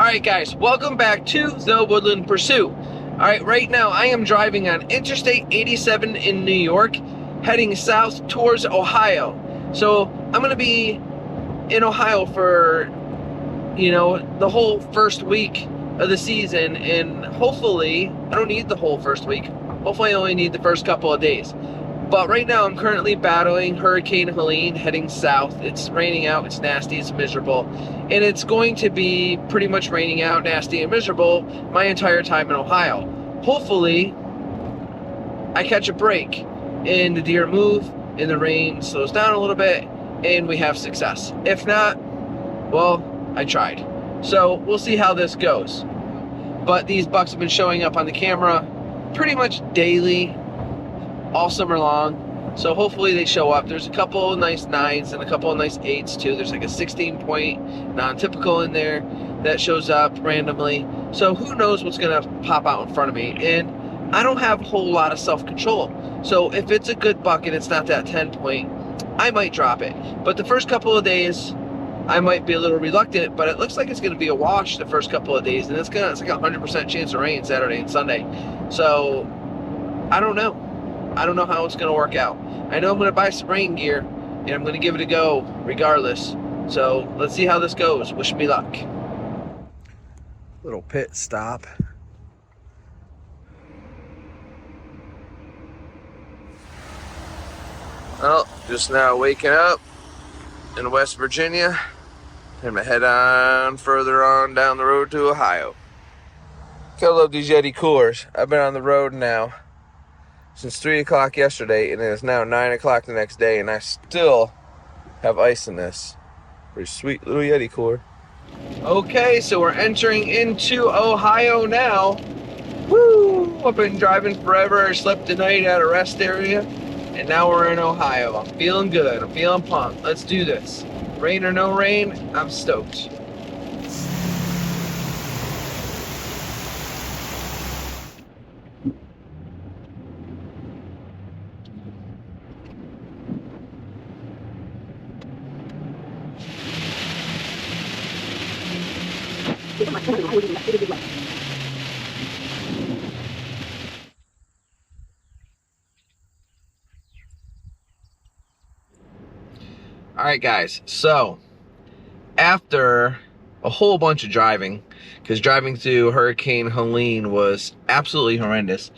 Alright guys, welcome back to the Woodland Pursuit. Alright, right now I am driving on Interstate 87 in New York, heading south towards Ohio. So I'm going to be in Ohio for, the whole first week of the season, and hopefully, I don't need the whole first week, hopefully I only need the first couple of days. But right now I'm currently battling Hurricane Helene, heading south. It's raining out, it's nasty, it's miserable. And it's going to be pretty much raining out, nasty, and miserable my entire time in Ohio. Hopefully, I catch a break and the deer move and the rain slows down a little bit and we have success. If not, well, I tried. So we'll see how this goes. But these bucks have been showing up on the camera pretty much daily all summer long, so hopefully they show up. There's a couple of nice 9s and a couple of nice 8s too. There's like a 16-point non-typical in there that shows up randomly, so who knows what's gonna pop out in front of me. And I don't have a whole lot of self-control, so if it's a good buck and it's not that 10-point, I might drop it. But the first couple of days I might be a little reluctant, but it looks like it's going to be a wash the first couple of days, and it's like a 100% chance of rain Saturday and Sunday. So I don't know. I don't know how it's going to work out. I know I'm going to buy some rain gear, and I'm going to give it a go regardless. So let's see how this goes. Wish me luck. Little pit stop. Well, just now waking up in West Virginia. I'm going to head on further on down the road to Ohio. I love these Yeti coolers. I've been on the road now since 3 o'clock yesterday, and it is now 9 o'clock the next day, and I still have ice in this. Pretty sweet little Yeti cooler. Okay, so we're entering into Ohio now. Woo! I've been driving forever. I slept the night at a rest area, and now we're in Ohio. I'm feeling good. I'm feeling pumped. Let's do this. Rain or no rain, I'm stoked. Alright guys, so after a whole bunch of driving, because driving through Hurricane Helene was absolutely horrendous,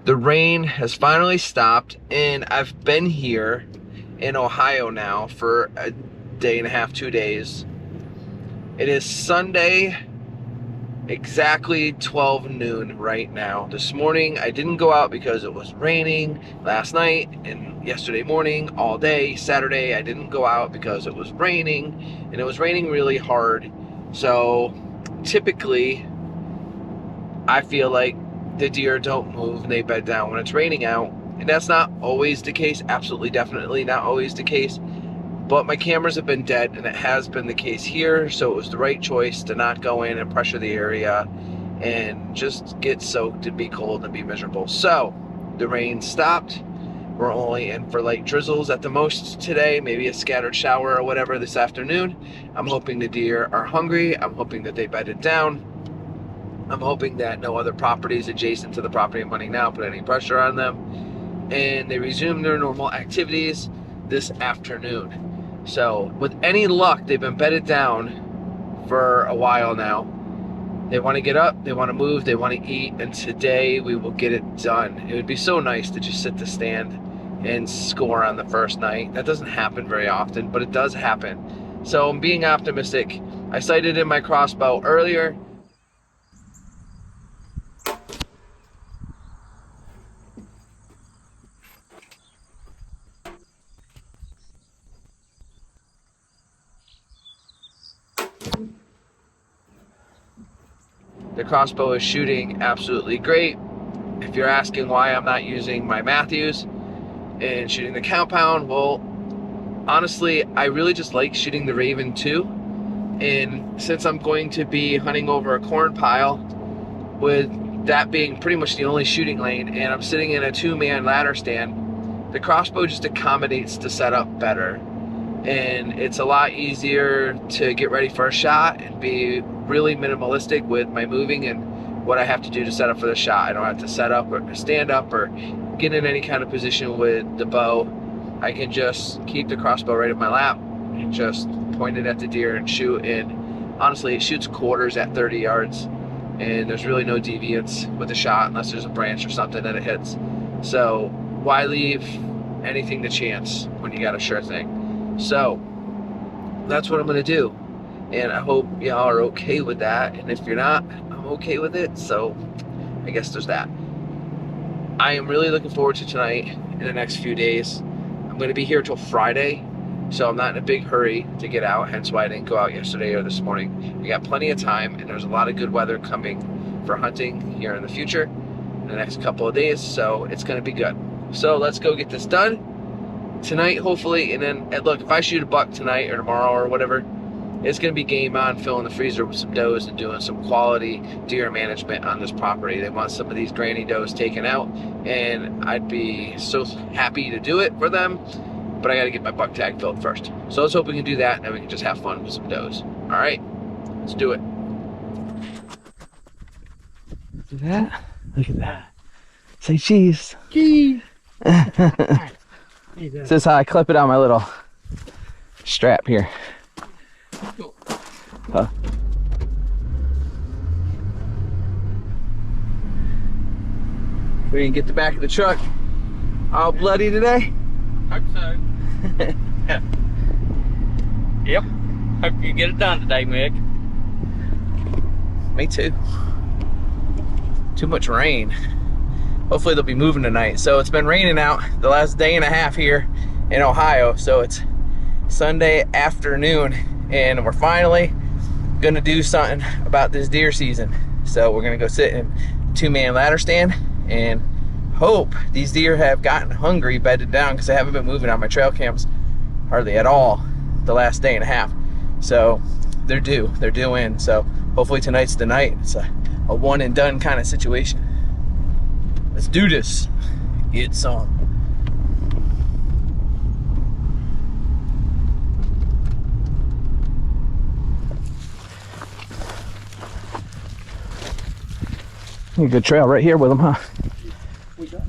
the rain has finally stopped, and I've been here in Ohio now for a day and a half, 2 days. It is Sunday, exactly 12 noon right now. This morning I didn't go out because it was raining. Last night and yesterday morning, all day Saturday, I didn't go out because it was raining, and it was raining really hard. So typically I feel like the deer don't move and they bed down when it's raining out, and that's not always the case. Absolutely, definitely not always the case. But my cameras have been dead, and it has been the case here, so it was the right choice to not go in and pressure the area and just get soaked and be cold and be miserable. So the rain stopped. We're only in for light drizzles at the most today, maybe a scattered shower or whatever this afternoon. I'm hoping the deer are hungry. I'm hoping that they bedded down. I'm hoping that no other properties adjacent to the property I'm hunting now put any pressure on them, and they resume their normal activities this afternoon. So with any luck, they've been bedded down for a while now. They want to get up, they want to move, they want to eat, and today we will get it done. It would be so nice to just sit the stand and score on the first night. That doesn't happen very often, but it does happen. So I'm being optimistic. I sighted in my crossbow earlier. The crossbow is shooting absolutely great. If you're asking why I'm not using my Matthews and shooting the compound, well, honestly, I really just like shooting the Raven too. And since I'm going to be hunting over a corn pile, with that being pretty much the only shooting lane, and I'm sitting in a 2-man ladder stand, the crossbow just accommodates the setup better. and it's a lot easier to get ready for a shot and be really minimalistic with my moving and what I have to do to set up for the shot. I don't have to set up or stand up or get in any kind of position with the bow. I can just keep the crossbow right in my lap and just point it at the deer and shoot. And honestly, it shoots quarters at 30 yards, and there's really no deviance with the shot unless there's a branch or something that it hits. So why leave anything to chance when you got a sure thing? So that's what I'm gonna do, and I hope y'all are okay with that. And if you're not, I'm okay with it. So I guess there's that. I am really looking forward to tonight in the next few days. I'm gonna be here till Friday, so I'm not in a big hurry to get out, hence why I didn't go out yesterday or this morning. We got plenty of time, and there's a lot of good weather coming for hunting here in the future, in the next couple of days, so it's gonna be good. So let's go get this done tonight, hopefully, and then, and look, if I shoot a buck tonight or tomorrow or whatever, it's gonna be game on, filling the freezer with some does and doing some quality deer management on this property. They want some of these granny does taken out, and I'd be so happy to do it for them, but I gotta get my buck tag filled first. So let's hope we can do that, and then we can just have fun with some does. All right, let's do it. Look at that. Look at that. Say cheese. Cheese. This is how I clip it on my little strap here. Huh. We didn't get the back of the truck all bloody today? Hope so. Yep. Hope you get it done today, Mick. Me too. Too much rain. Hopefully they'll be moving tonight. So it's been raining out the last day and a half here in Ohio. So it's Sunday afternoon, and we're finally gonna do something about this deer season. So we're gonna go sit in a 2-man ladder stand and hope these deer have gotten hungry, bedded down, because they haven't been moving on my trail cams hardly at all the last day and a half. So they're due in. So hopefully tonight's the night. It's a one and done kind of situation. Let's do this. Get some. A good trail right here with them, huh? We got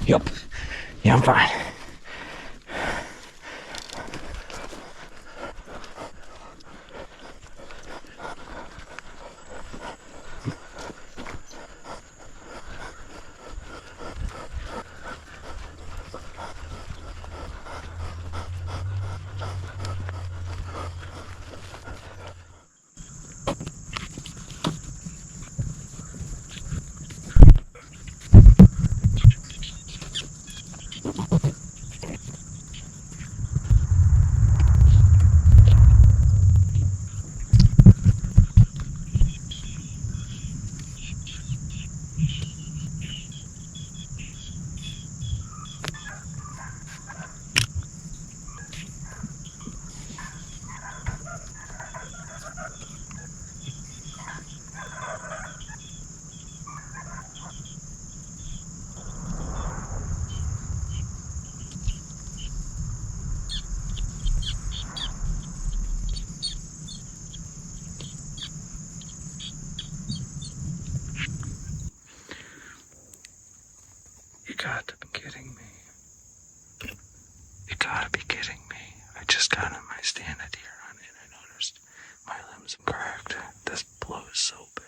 Yep. Yeah, I'm fine. You got to be kidding me. You gotta be kidding me. I just got in my stand at deer hunt and I noticed my limbs are cracked. This blows so bad.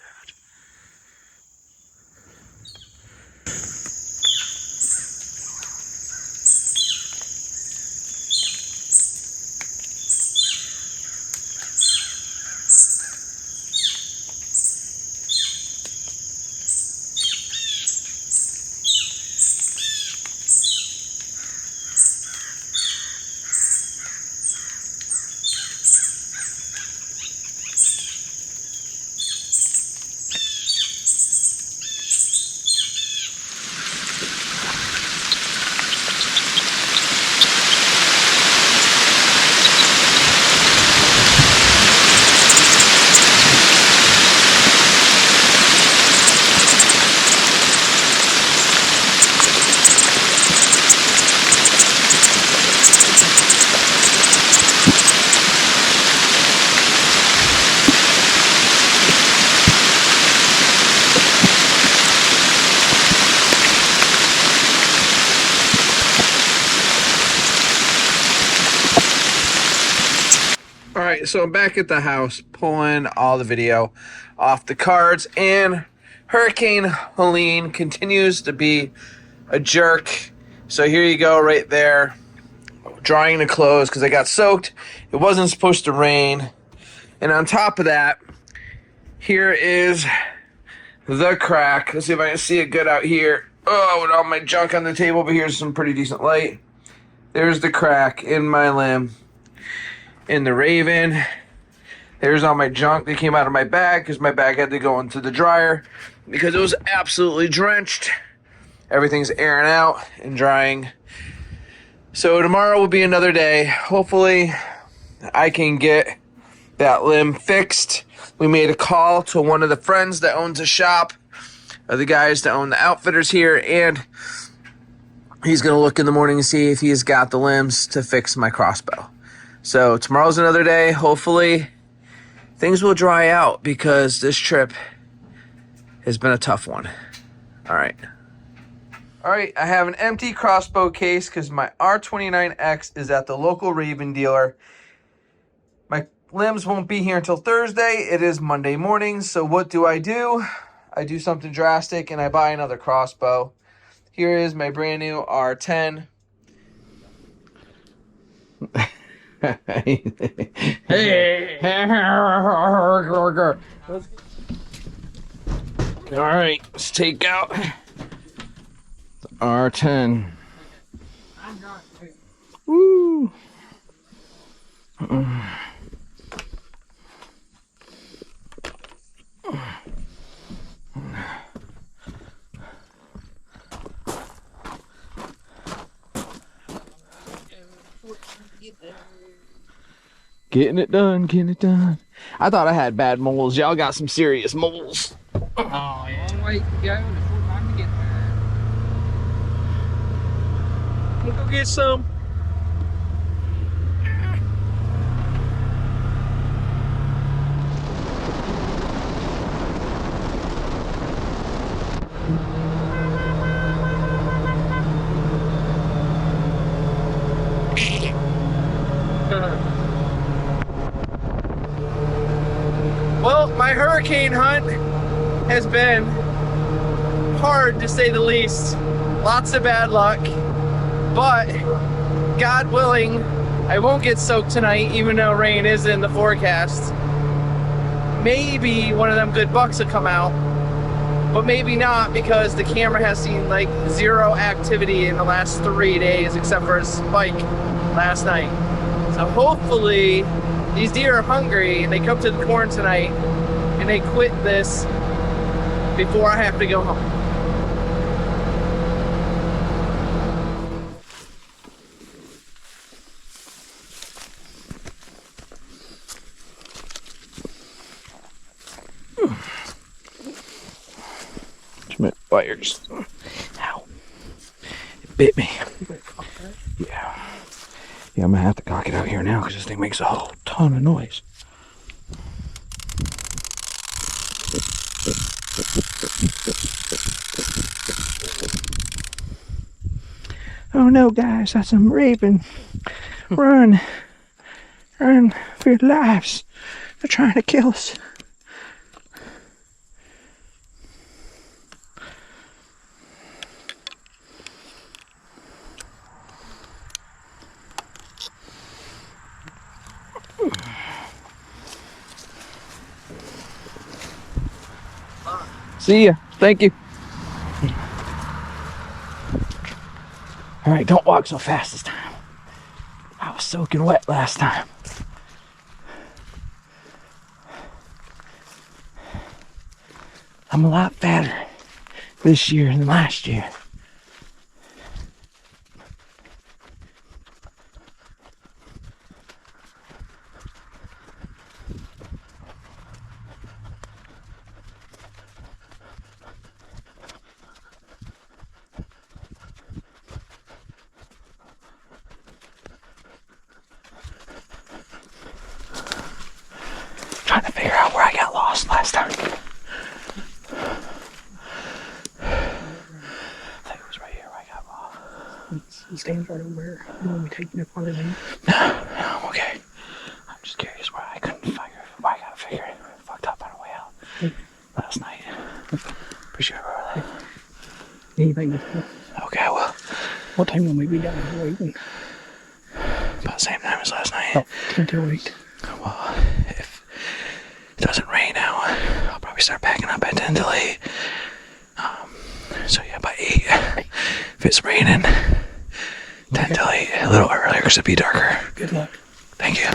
right, so I'm back at the house pulling all the video off the cards, and Hurricane Helene continues to be a jerk. So here you go right there, drying the clothes because I got soaked. It wasn't supposed to rain. And on top of that, here is the crack. Let's see if I can see it good out here. Oh, with all my junk on the table, but here's some pretty decent light. There's the crack in my limb. In the Raven, there's all my junk that came out of my bag because my bag had to go into the dryer because it was absolutely drenched. Everything's airing out and drying. So tomorrow will be another day. Hopefully I can get that limb fixed. We made a call to one of the friends that owns a shop, the guys that own the outfitters here, and he's going to look in the morning and see if he's got the limbs to fix my crossbow. So tomorrow's another day. Hopefully things will dry out because this trip has been a tough one. All right, I have an empty crossbow case because my R29X is at the local Raven dealer. My limbs won't be here until Thursday. It is Monday morning, so what do? I do something drastic and I buy another crossbow. Here is my brand new R10. Hey. All right, let's take out the R10. Woo. Getting it done, getting it done. I thought I had bad moles. Y'all got some serious moles. Oh, yeah. Long way to go. It's a short time to get there. We'll go get some. Well, my hurricane hunt has been hard to say the least. Lots of bad luck, but God willing, I won't get soaked tonight even though rain is in the forecast. Maybe one of them good bucks will come out, but maybe not because the camera has seen like zero activity in the last 3 days except for a spike last night. So hopefully these deer are hungry and they come to the corn tonight and they quit this before I have to go home. My wires. Ow. It bit me. Yeah. Yeah, I'm gonna have to cock it out here now because this thing makes a whole ton of noise. Oh no, guys, that's a raven. Run. Run for your lives. They're trying to kill us. See ya. Thank you. All right, don't walk so fast this time. I was soaking wet last time. I'm a lot fatter this year than last year. Trying to figure out where I got lost last time. I think it was right here where I got lost. He stands right over there. You want me taking it farther than? No, okay. I'm just curious where I anything this morning. Okay, well, What time will we be down here waiting? about the same time as last night. Oh, 10 till 8. Well, if it doesn't rain now, I'll probably start packing up at 10 till 8. So yeah, by 8, if it's raining, 10 till 8, a little earlier because it'll be darker. Good luck. Thank you.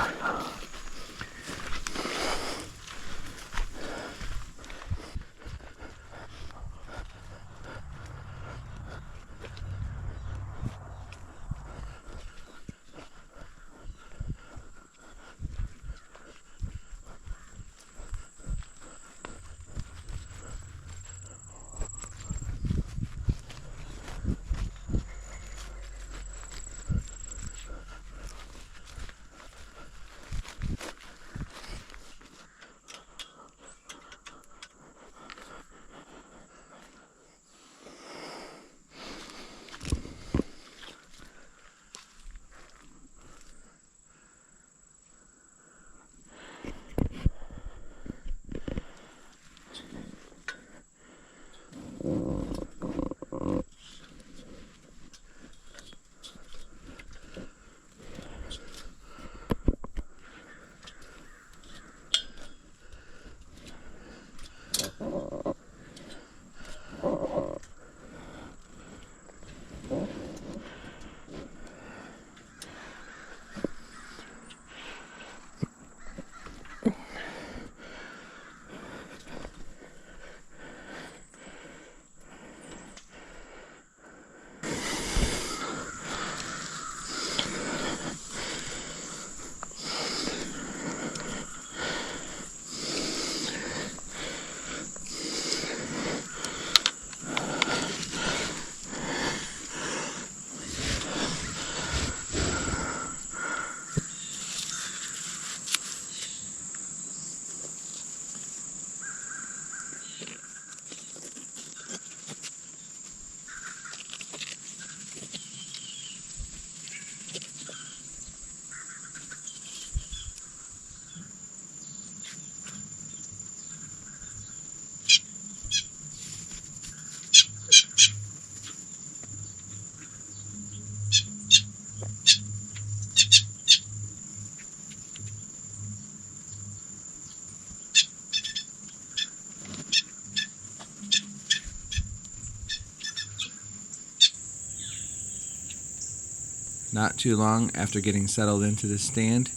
Not too long after getting settled into the stand,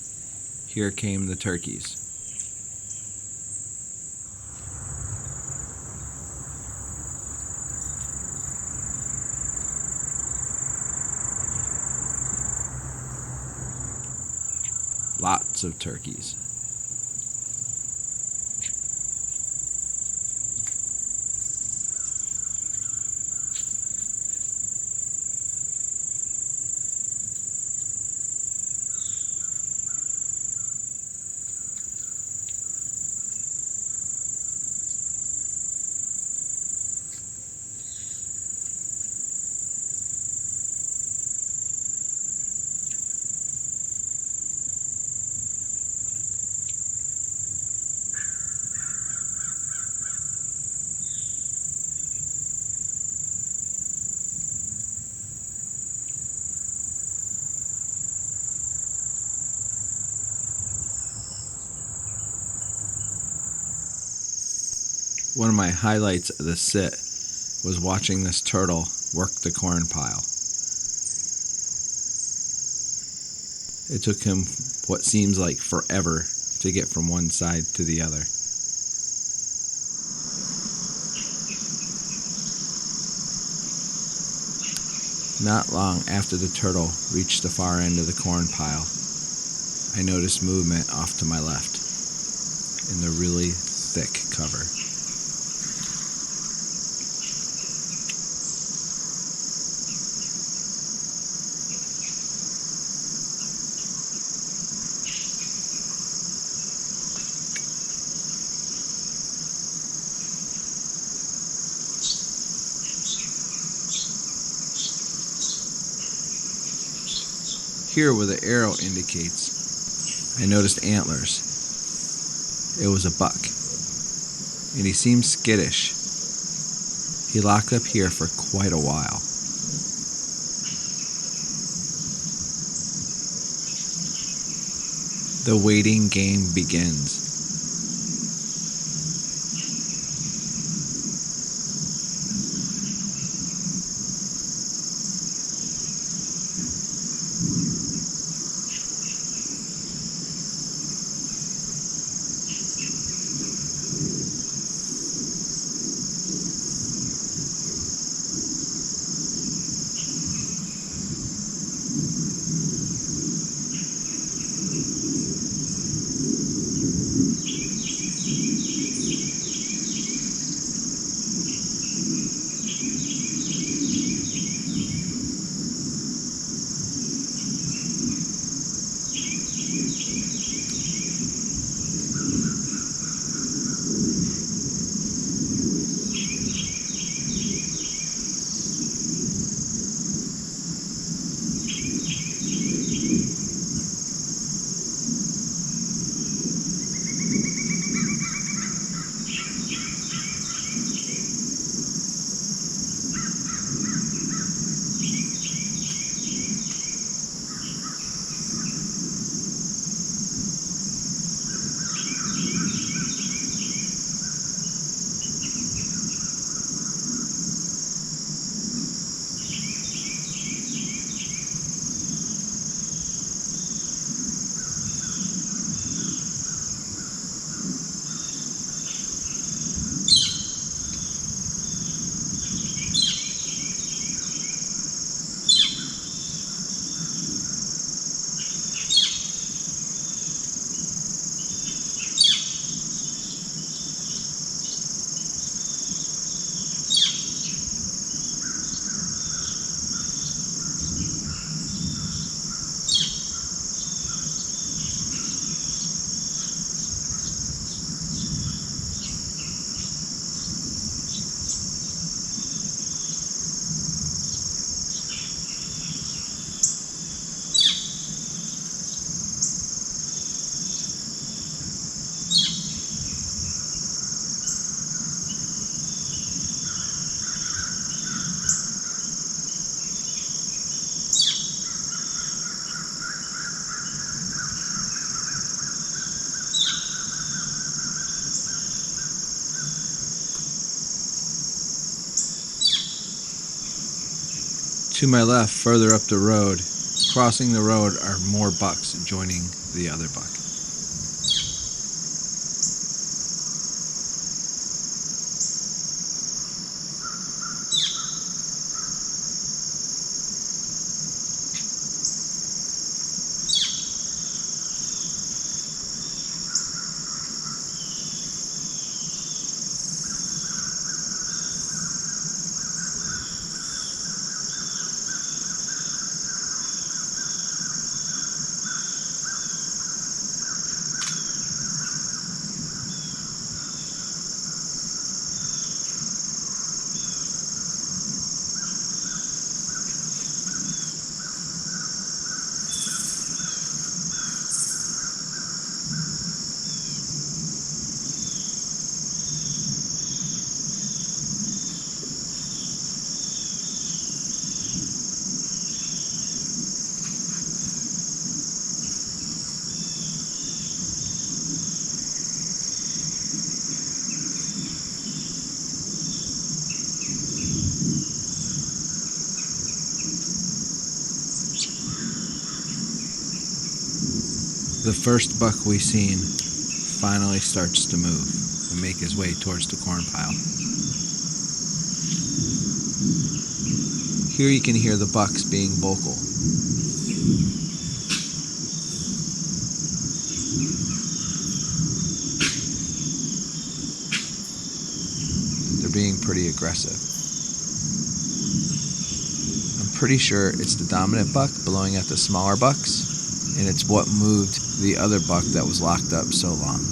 here came the turkeys. Lots of turkeys. One of my highlights of the sit was watching this turtle work the corn pile. It took him what seems like forever to get from one side to the other. Not long after the turtle reached the far end of the corn pile, I noticed movement off to my left in the really thick cover. Here where the arrow indicates, I noticed antlers. It was a buck, and he seemed skittish. He locked up here for quite a while. The waiting game begins. To my left, further up the road, crossing the road, are more bucks joining the other buck. The first buck we seen finally starts to move and make his way towards the corn pile. Here you can hear the bucks being vocal. They're being pretty aggressive. I'm pretty sure it's the dominant buck blowing at the smaller bucks, and it's what moved the other buck that was locked up so long.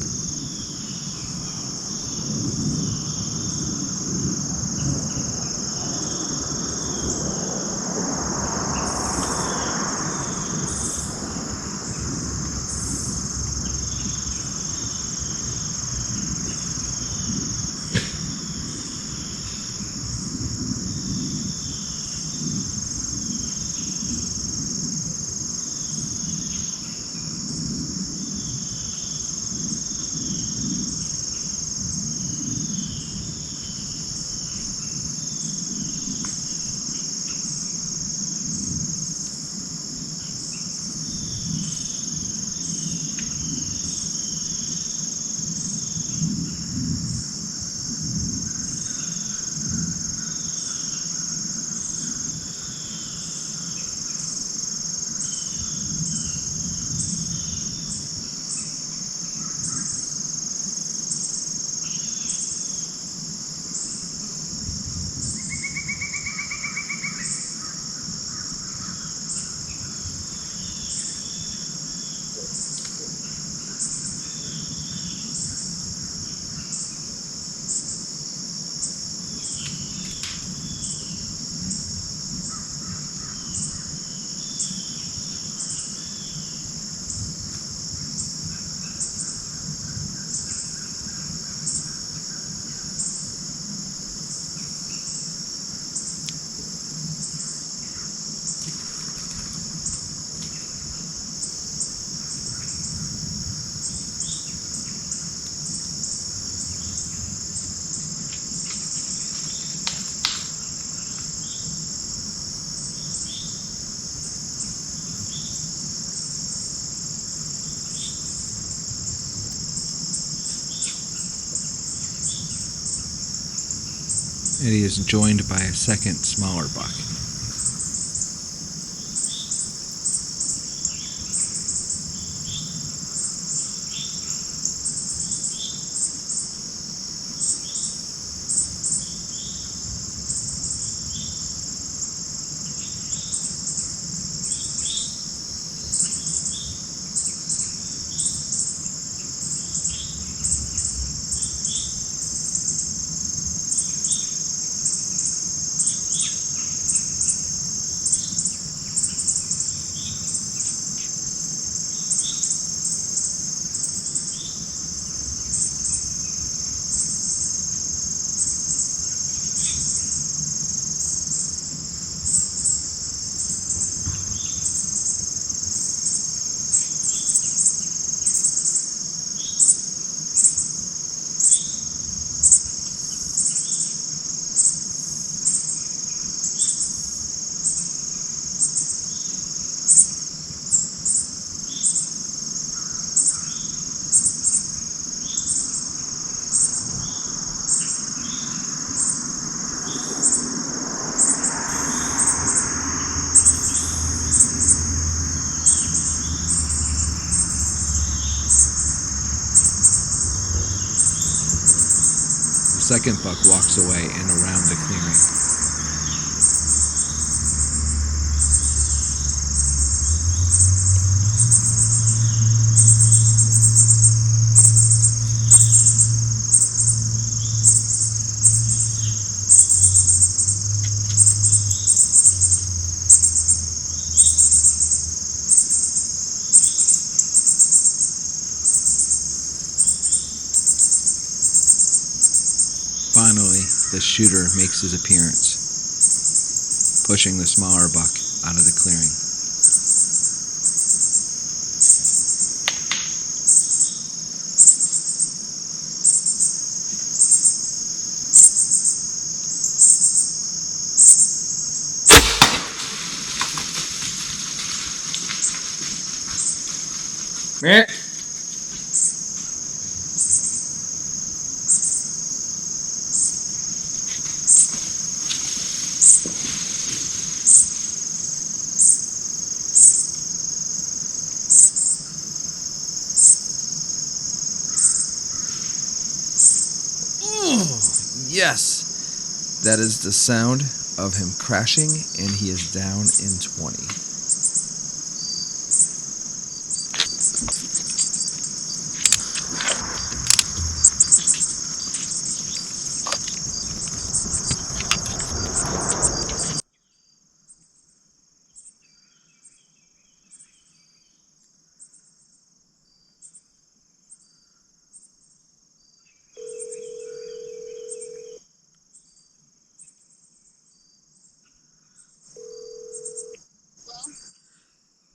and he is joined by a second smaller buck. The second buck walks away and around the clearing. Finally, the shooter makes his appearance, pushing the smaller buck out of the clearing. Yes, that is the sound of him crashing, and he is down in 20.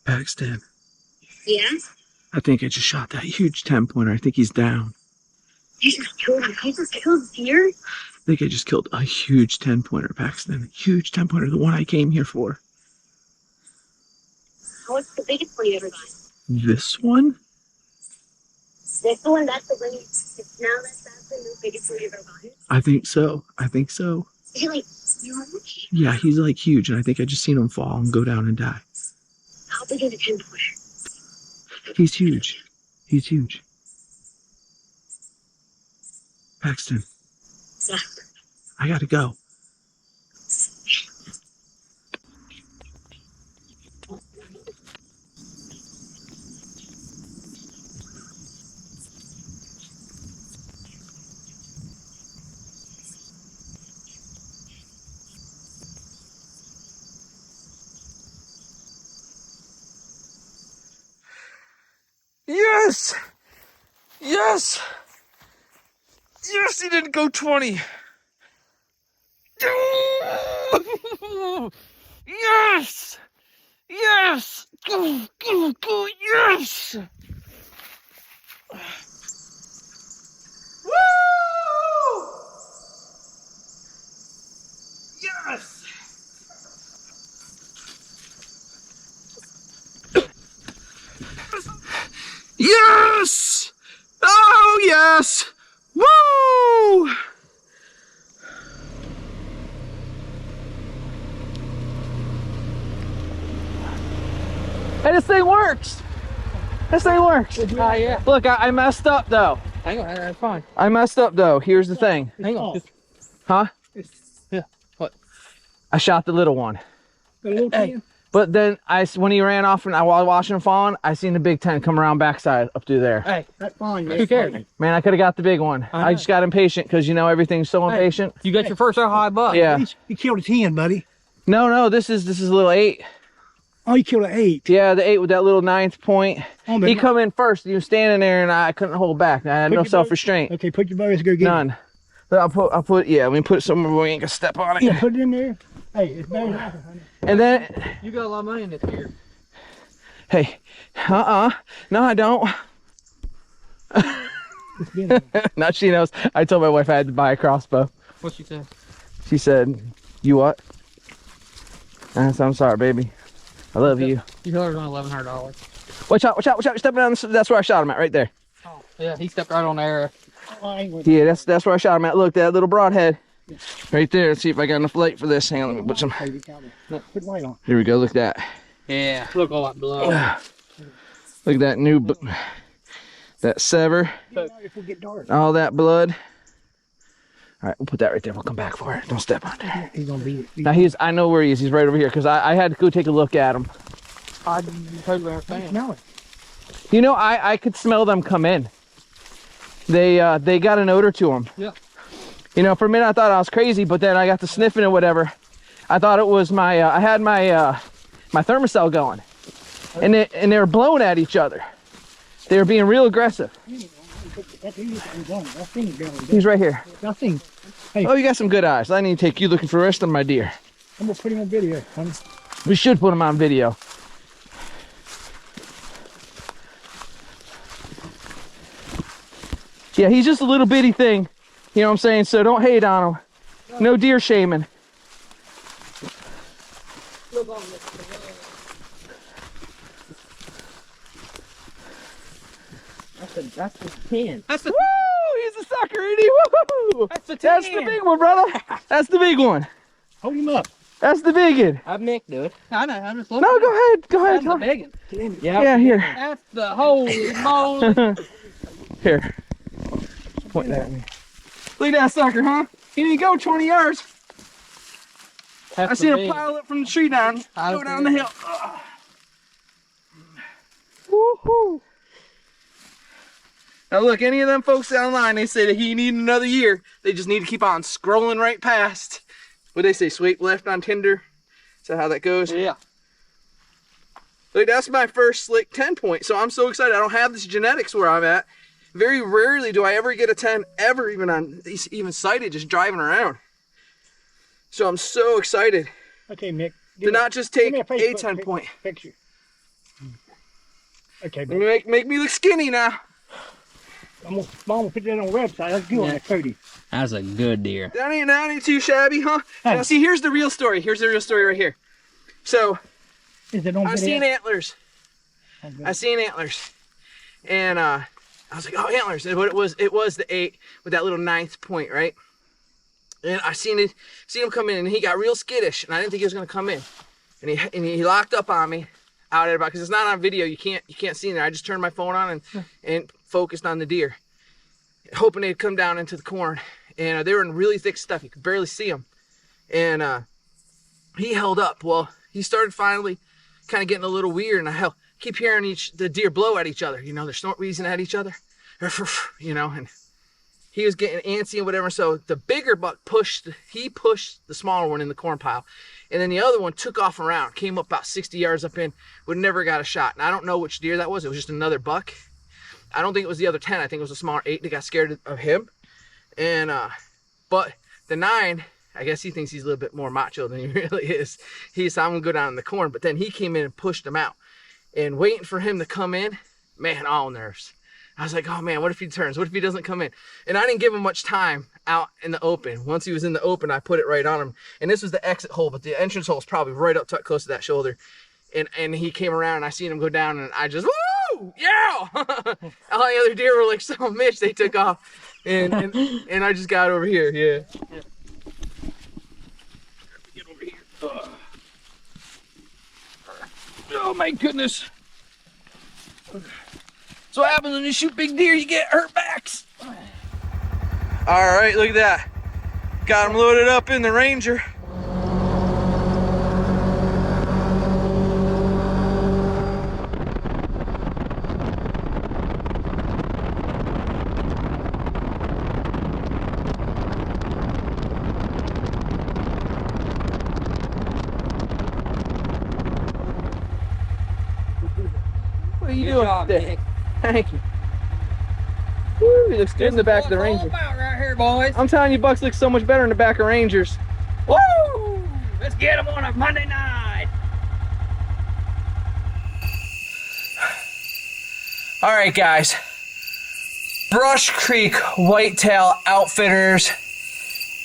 Paxton, Yeah? I think I just shot that huge 10-pointer. I think he's down. You just killed him. You just killed deer? I think I just killed a huge 10-pointer, Paxton. Huge 10-pointer, the one I came here for. What's the biggest one you ever got? This one? This one? That's the one you... That's the biggest one you ever got? I think so. I think so. Is he like huge? Yeah, he's like huge, and I think I just seen him fall and go down and die. How big is a 10-pointer? He's huge. He's huge. Paxton. Yeah. I gotta go. Yes! Yes! Yes, he didn't go 20. Yes! Yes! Go, go, go, yes! Woo! Yes! Yes! Oh, yes! Woo! Hey, this thing works. This thing works. Oh, yeah. Look, I messed up though. Hang on, that's fine. I messed up though. Here's the thing. Hang on. Huh? Yeah. What? I shot the little one. The little Hey, but then when he ran off and I was watching him falling, I seen the big 10 come around backside up through there. Hey, That's fine, man. who cares? Man, I could have got the big one. I know. I just got impatient because you know everything's so impatient. You got your first high buck. Yeah. You killed a 10, buddy. No, this is a little 8. Oh, you killed an 8. Yeah, the 8 with that little 9th point. Oh, but He come in first. He was standing there and I couldn't hold back. I had no your bow- self-restraint. Okay, put your bow. Let's go get it. None. But I'll put yeah. Let me put it somewhere where we ain't gonna step on it. Yeah, put it in there. Hey, it's better than nothing, honey. And then, You got a lot of money in this year. hey, no, I don't. It's been Now she knows. I told my wife I had to buy a crossbow. What she said? She said, "You what?" I said, "I'm sorry, baby. I love you." You told her it was only $1,100. Watch out! You're stepping down. That's where I shot him at, right there. Oh, yeah, he stepped right on the arrow. oh, I ain't with Yeah, that's where I shot him at. Look, that little broadhead, right there. Let's see if I got enough light for this. Hang on, let me put some. Hey, put light on. Here we go. Look at that. Yeah, look all that blood. Look at that new, that sever, If we get dark, all that blood. All right, we'll put that right there. We'll come back for it. Don't step on it. he's gonna beat it. Now I know where he is. He's right over here because I had to go take a look at him. I totally understand. Smell it. You know, I could smell them come in. They got an odor to them. Yeah. You know, for a minute I thought I was crazy, but then I got to sniffing or whatever. I thought it was my I had my my thermocell going, and they were blowing at each other. They were being real aggressive. He's right here. Nothing. Oh, you got some good eyes. I need to take you looking for the rest of my deer. I'm gonna put him on video, honey. We should put him on video. Yeah, he's just a little bitty thing. You know what I'm saying? So don't hate on him. No deer shaming. That's the 10. That's the Woo! He's a sucker, isn't he? Woo! That's the 10. That's the big one, brother. That's the big one. Hold him up. That's the big one. I'm Nick, dude. I know. I'm just looking. No, go ahead. Go ahead. That's the big one. Yeah, here. That's the holy moly. Here. Point that at me. Look at that sucker, huh? He didn't go 20 yards. That's I seen the him big. pile it from the tree down. How's Go down the- the hill. Woo-hoo. Now look, any of them folks online, they say that he need another year. They just need to keep on scrolling right past. What they say, swipe left on Tinder? Is that how that goes? Yeah. Look, that's my first slick 10 point. So I'm so excited. I don't have this genetics where I'm at. Very rarely do I ever get a 10 ever, even sighted, just driving around. So I'm so excited Okay, Mick. to not just take give me a Facebook 10 point. picture. Okay, but Make me look skinny now. I'm gonna put that on the website. That's good on that Cody. That's a good deer. That ain't too shabby, huh? Hey. Now see, here's the real story. Here's the real story right here. So Is it on I seen video? antlers. Okay. I seen antlers, and I was like, oh, antlers. But it was the 8 with that little 9th point, right? And I seen him come in, and he got real skittish, and I didn't think he was gonna come in, and he locked up on me out there because it's not on video. You can't see in there. I just turned my phone on and focused on the deer, hoping they'd come down into the corn, and they were in really thick stuff. You could barely see them, and he held up. Well, he started finally kind of getting a little weird, and I keep hearing the deer blow at each other. You know, they're snort wheezing at each other, you know, and he was getting antsy and whatever. So the bigger buck pushed the smaller one in the corn pile, and then the other one took off around, came up about 60 yards up in, would never got a shot. And I don't know which deer that was. It was just another buck. I don't think it was the other 10. I think it was a smaller 8 that got scared of him. And but the 9, I guess he thinks he's a little bit more macho than he really is. He saw him go down in the corn, but then he came in and pushed him out. And waiting for him to come in, man, all nerves. I was like, oh man, what if he turns? What if he doesn't come in? And I didn't give him much time out in the open. Once he was in the open, I put it right on him. And this was the exit hole, but the entrance hole is probably right up close to that shoulder. And he came around, and I seen him go down, and I just, woo, yeah! All the other deer were like so Mitch, they took off. And I just got over here, yeah. Get over here. Oh my goodness. So what happens when you shoot big deer, you get hurt backs. All right, look at that. Got them loaded up in the Ranger. What are you doing job, there? Nick. Thank you. Woo, he looks good in the back of the Ranger. About right here, boys. I'm telling you, Bucks looks so much better in the back of Rangers. Woo! Let's get them on a Monday night. All right, guys. Brush Creek Whitetail Outfitters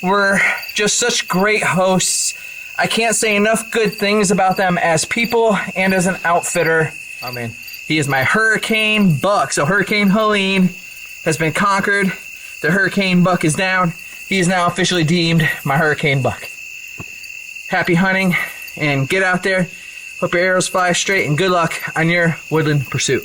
were just such great hosts. I can't say enough good things about them as people and as an outfitter. I mean, he is my Hurricane Buck. So Hurricane Helene has been conquered. The Hurricane Buck is down. He is now officially deemed my Hurricane Buck. Happy hunting and get out there. Hope your arrows fly straight and good luck on your woodland pursuit.